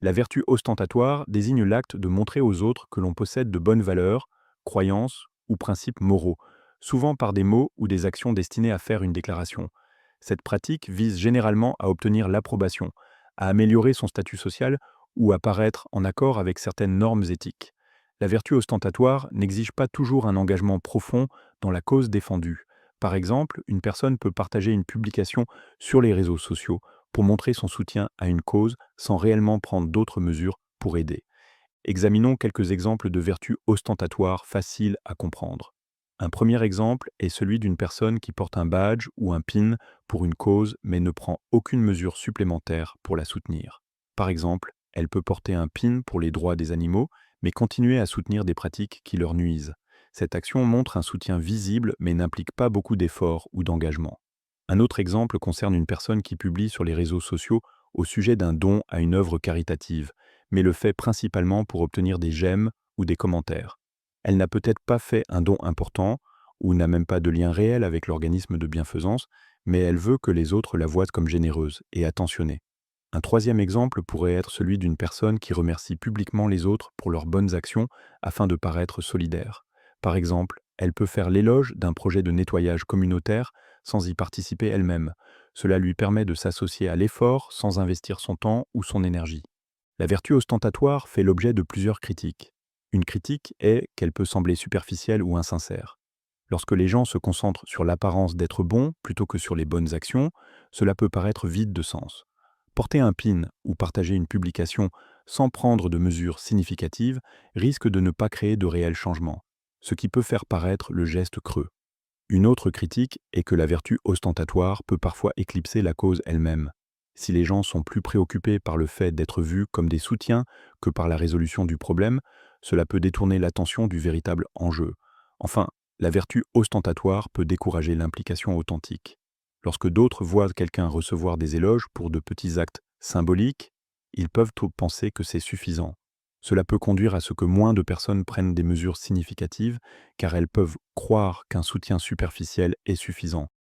La vertu ostentatoire désigne l'acte de montrer aux autres que l'on possède de bonnes valeurs, croyances ou principes moraux, souvent par des mots ou des actions destinées à faire une déclaration. Cette pratique vise généralement à obtenir l'approbation, à améliorer son statut social ou à paraître en accord avec certaines normes éthiques. La vertu ostentatoire n'exige pas toujours un engagement profond dans la cause défendue. Par exemple, une personne peut partager une publication sur les réseaux sociaux pour montrer son soutien à une cause sans réellement prendre d'autres mesures pour aider. Examinons quelques exemples de vertus ostentatoires faciles à comprendre. Un premier exemple est celui d'une personne qui porte un badge ou un pin pour une cause mais ne prend aucune mesure supplémentaire pour la soutenir. Par exemple, elle peut porter un pin pour les droits des animaux mais continuer à soutenir des pratiques qui leur nuisent. Cette action montre un soutien visible mais n'implique pas beaucoup d'efforts ou d'engagement. Un autre exemple concerne une personne qui publie sur les réseaux sociaux au sujet d'un don à une œuvre caritative, mais le fait principalement pour obtenir des j'aime ou des commentaires. Elle n'a peut-être pas fait un don important, ou n'a même pas de lien réel avec l'organisme de bienfaisance, mais elle veut que les autres la voient comme généreuse et attentionnée. Un troisième exemple pourrait être celui d'une personne qui remercie publiquement les autres pour leurs bonnes actions afin de paraître solidaire. Par exemple, elle peut faire l'éloge d'un projet de nettoyage communautaire sans y participer elle-même. Cela lui permet de s'associer à l'effort sans investir son temps ou son énergie. La vertu ostentatoire fait l'objet de plusieurs critiques. Une critique est qu'elle peut sembler superficielle ou insincère. Lorsque les gens se concentrent sur l'apparence d'être bons plutôt que sur les bonnes actions, cela peut paraître vide de sens. Porter un pin ou partager une publication sans prendre de mesures significatives risque de ne pas créer de réels changements, ce qui peut faire paraître le geste creux. Une autre critique est que la vertu ostentatoire peut parfois éclipser la cause elle-même. Si les gens sont plus préoccupés par le fait d'être vus comme des soutiens que par la résolution du problème, cela peut détourner l'attention du véritable enjeu. Enfin, la vertu ostentatoire peut décourager l'implication authentique. Lorsque d'autres voient quelqu'un recevoir des éloges pour de petits actes symboliques, ils peuvent penser que c'est suffisant. Cela peut conduire à ce que moins de personnes prennent des mesures significatives car elles peuvent croire qu'un soutien superficiel est suffisant.